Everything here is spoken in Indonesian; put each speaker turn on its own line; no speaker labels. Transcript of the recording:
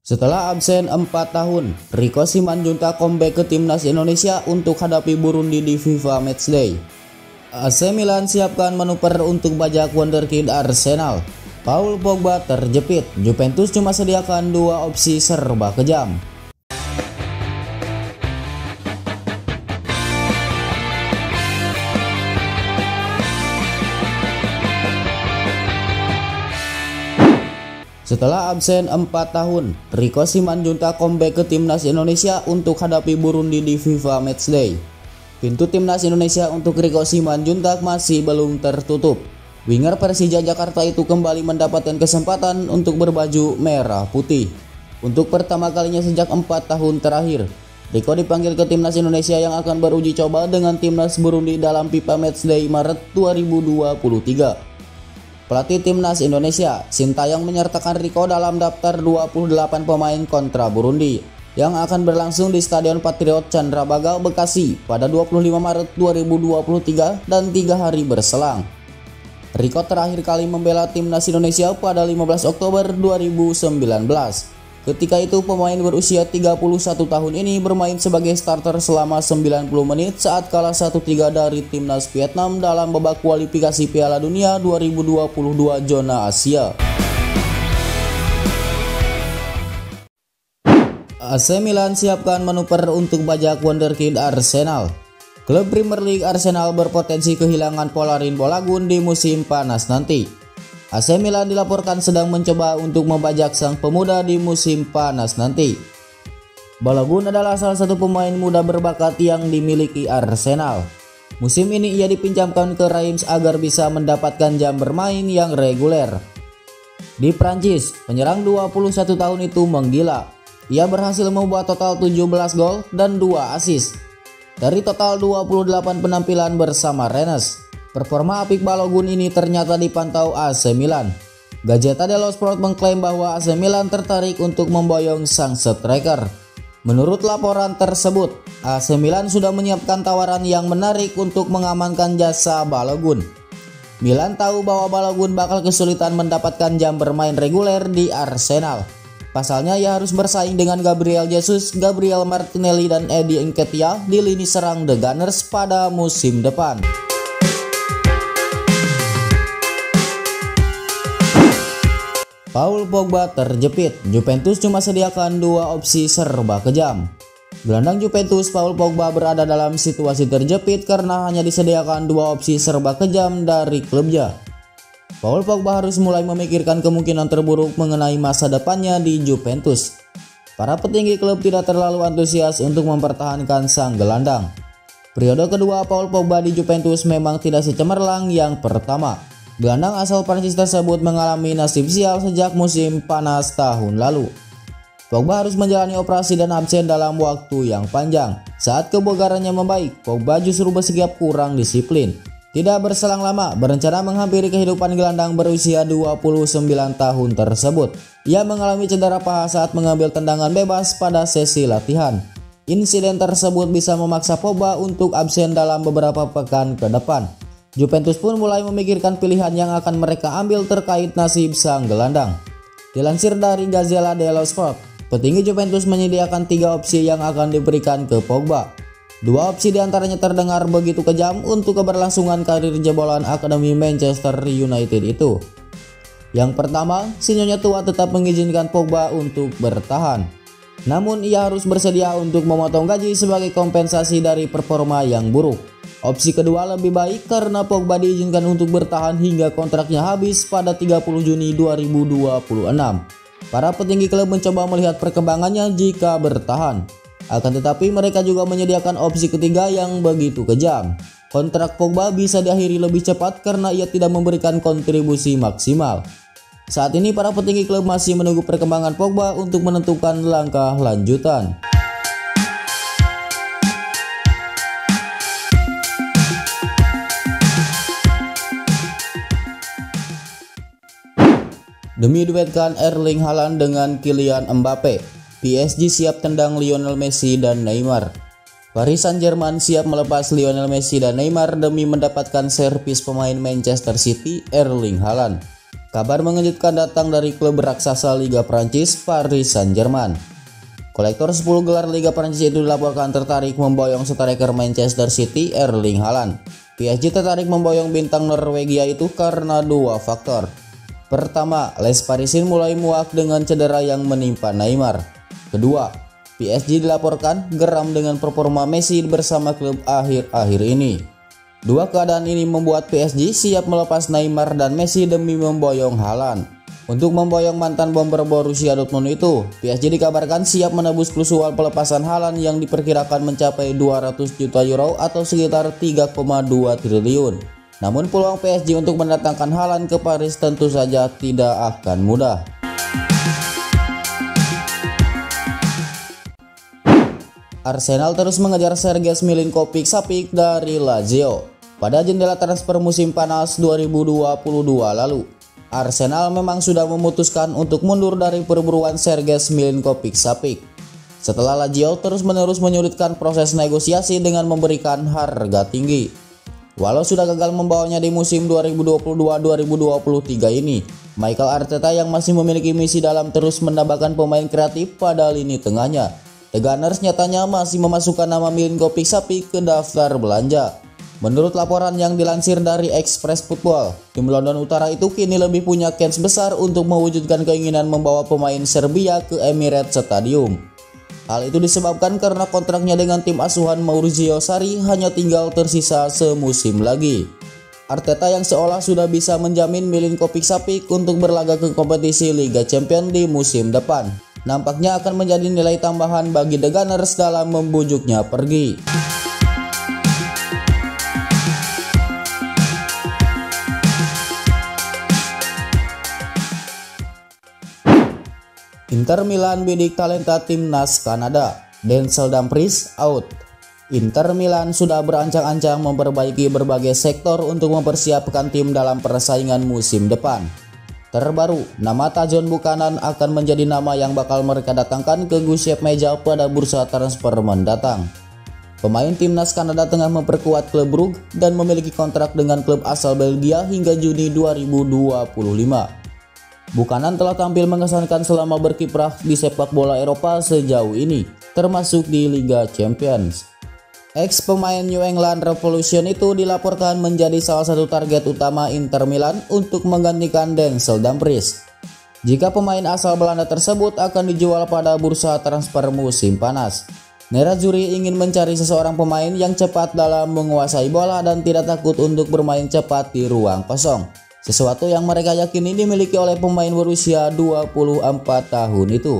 Setelah absen 4 tahun, Rico Simanjuntak comeback ke timnas Indonesia untuk hadapi Burundi di FIFA Matchday. AC Milan siapkan manuver untuk bajak wonderkid Arsenal. Paul Pogba terjepit, Juventus cuma sediakan 2 opsi serba kejam. Setelah absen 4 tahun, Rico Simanjuntak comeback ke timnas Indonesia untuk hadapi Burundi di FIFA Matchday. Pintu timnas Indonesia untuk Rico Simanjuntak masih belum tertutup. Winger Persija Jakarta itu kembali mendapatkan kesempatan untuk berbaju merah putih. Untuk pertama kalinya sejak 4 tahun terakhir, Rico dipanggil ke timnas Indonesia yang akan beruji coba dengan timnas Burundi dalam FIFA Matchday Maret 2023. Pelatih timnas Indonesia, Sintayong menyertakan Rico dalam daftar 28 pemain kontra Burundi yang akan berlangsung di Stadion Patriot Candrabaga, Bekasi pada 25 Maret 2023 dan 3 hari berselang. Rico terakhir kali membela timnas Indonesia pada 15 Oktober 2019. Ketika itu pemain berusia 31 tahun ini bermain sebagai starter selama 90 menit saat kalah 1-3 dari timnas Vietnam dalam babak kualifikasi Piala Dunia 2022 zona Asia. AC Milan siapkan manuver untuk bajak wonderkid Arsenal. Klub Premier League Arsenal berpotensi kehilangan Folarin Balogun di musim panas nanti. AC Milan dilaporkan sedang mencoba untuk membajak sang pemuda di musim panas nanti. Balogun adalah salah satu pemain muda berbakat yang dimiliki Arsenal. Musim ini ia dipinjamkan ke Reims agar bisa mendapatkan jam bermain yang reguler. Di Prancis, penyerang 21 tahun itu menggila. Ia berhasil membuat total 17 gol dan 2 assist dari total 28 penampilan bersama Rennes. Performa apik Balogun ini ternyata dipantau AC Milan. Gazzetta dello Sport mengklaim bahwa AC Milan tertarik untuk memboyong sang striker. Menurut laporan tersebut, AC Milan sudah menyiapkan tawaran yang menarik untuk mengamankan jasa Balogun. Milan tahu bahwa Balogun bakal kesulitan mendapatkan jam bermain reguler di Arsenal. Pasalnya ia harus bersaing dengan Gabriel Jesus, Gabriel Martinelli dan Eddie Nketiah di lini serang The Gunners pada musim depan. Paul Pogba terjepit, Juventus cuma sediakan 2 opsi serba kejam. Gelandang Juventus Paul Pogba berada dalam situasi terjepit karena hanya disediakan 2 opsi serba kejam dari klubnya. Paul Pogba harus mulai memikirkan kemungkinan terburuk mengenai masa depannya di Juventus. Para petinggi klub tidak terlalu antusias untuk mempertahankan sang gelandang. Periode kedua Paul Pogba di Juventus memang tidak secemerlang yang pertama. Gelandang asal Prancis tersebut mengalami nasib sial sejak musim panas tahun lalu. Pogba harus menjalani operasi dan absen dalam waktu yang panjang. Saat kebugarannya membaik, Pogba justru bersikap kurang disiplin. Tidak berselang lama, berencana menghampiri kehidupan gelandang berusia 29 tahun tersebut. Ia mengalami cedera paha saat mengambil tendangan bebas pada sesi latihan. Insiden tersebut bisa memaksa Pogba untuk absen dalam beberapa pekan ke depan. Juventus pun mulai memikirkan pilihan yang akan mereka ambil terkait nasib sang gelandang. Dilansir dari Gazzetta dello Sport, petinggi Juventus menyediakan 3 opsi yang akan diberikan ke Pogba. 2 opsi diantaranya terdengar begitu kejam untuk keberlangsungan karir jebolan Akademi Manchester United itu. Yang pertama, si nyonya tua tetap mengizinkan Pogba untuk bertahan. Namun ia harus bersedia untuk memotong gaji sebagai kompensasi dari performa yang buruk. Opsi kedua lebih baik karena Pogba diizinkan untuk bertahan hingga kontraknya habis pada 30 Juni 2026. Para petinggi klub mencoba melihat perkembangannya jika bertahan. Akan tetapi mereka juga menyediakan opsi ketiga yang begitu kejam. Kontrak Pogba bisa diakhiri lebih cepat karena ia tidak memberikan kontribusi maksimal. Saat ini para petinggi klub masih menunggu perkembangan Pogba untuk menentukan langkah lanjutan. Demi duetkan Erling Haaland dengan Kylian Mbappe, PSG siap tendang Lionel Messi dan Neymar. Paris Saint-Germain siap melepas Lionel Messi dan Neymar demi mendapatkan servis pemain Manchester City Erling Haaland. Kabar mengejutkan datang dari klub raksasa Liga Prancis Paris Saint-Germain. Kolektor 10 gelar Liga Prancis itu dilaporkan tertarik memboyong striker Manchester City Erling Haaland. PSG tertarik memboyong bintang Norwegia itu karena dua faktor. Pertama, Les Parisiens mulai muak dengan cedera yang menimpa Neymar. Kedua, PSG dilaporkan geram dengan performa Messi bersama klub akhir-akhir ini. Dua keadaan ini membuat PSG siap melepas Neymar dan Messi demi memboyong Haaland. Untuk memboyong mantan bomber Borussia Dortmund itu, PSG dikabarkan siap menebus klusual pelepasan Haaland yang diperkirakan mencapai 200 juta euro atau sekitar 3,2 triliun. Namun peluang PSG untuk mendatangkan Haaland ke Paris tentu saja tidak akan mudah. Arsenal terus mengejar Sergej Milinkovic-Savic dari Lazio. Pada jendela transfer musim panas 2022 lalu, Arsenal memang sudah memutuskan untuk mundur dari perburuan Sergej Milinkovic-Savic. Setelah Lazio terus-menerus menyulitkan proses negosiasi dengan memberikan harga tinggi. Walau sudah gagal membawanya di musim 2022-2023 ini, Mikel Arteta yang masih memiliki misi dalam terus menambahkan pemain kreatif pada lini tengahnya. The Gunners nyatanya masih memasukkan nama Milinkovic-Savic ke daftar belanja. Menurut laporan yang dilansir dari Express Football, tim London Utara itu kini lebih punya kans besar untuk mewujudkan keinginan membawa pemain Serbia ke Emirates Stadium. Hal itu disebabkan karena kontraknya dengan tim asuhan Maurizio Sarri hanya tinggal tersisa semusim lagi. Arteta yang seolah sudah bisa menjamin Milinkovic-Savic untuk berlaga ke kompetisi Liga Champions di musim depan, nampaknya akan menjadi nilai tambahan bagi The Gunners dalam membujuknya pergi. Inter Milan bidik talenta timnas Kanada, Denzel Dumfries out. Inter Milan sudah berancang-ancang memperbaiki berbagai sektor untuk mempersiapkan tim dalam persaingan musim depan. Terbaru, nama Tajon Buchanan akan menjadi nama yang bakal mereka datangkan ke Giuseppe Meazza pada bursa transfer mendatang. Pemain timnas Kanada tengah memperkuat klub Brugge dan memiliki kontrak dengan klub asal Belgia hingga Juni 2025. Buchanan telah tampil mengesankan selama berkiprah di sepak bola Eropa sejauh ini, termasuk di Liga Champions. Ex pemain New England Revolution itu dilaporkan menjadi salah satu target utama Inter Milan untuk menggantikan Denzel Dumfries. Jika pemain asal Belanda tersebut akan dijual pada bursa transfer musim panas, Nerazzurri ingin mencari seseorang pemain yang cepat dalam menguasai bola dan tidak takut untuk bermain cepat di ruang kosong. Sesuatu yang mereka yakini dimiliki oleh pemain berusia 24 tahun itu.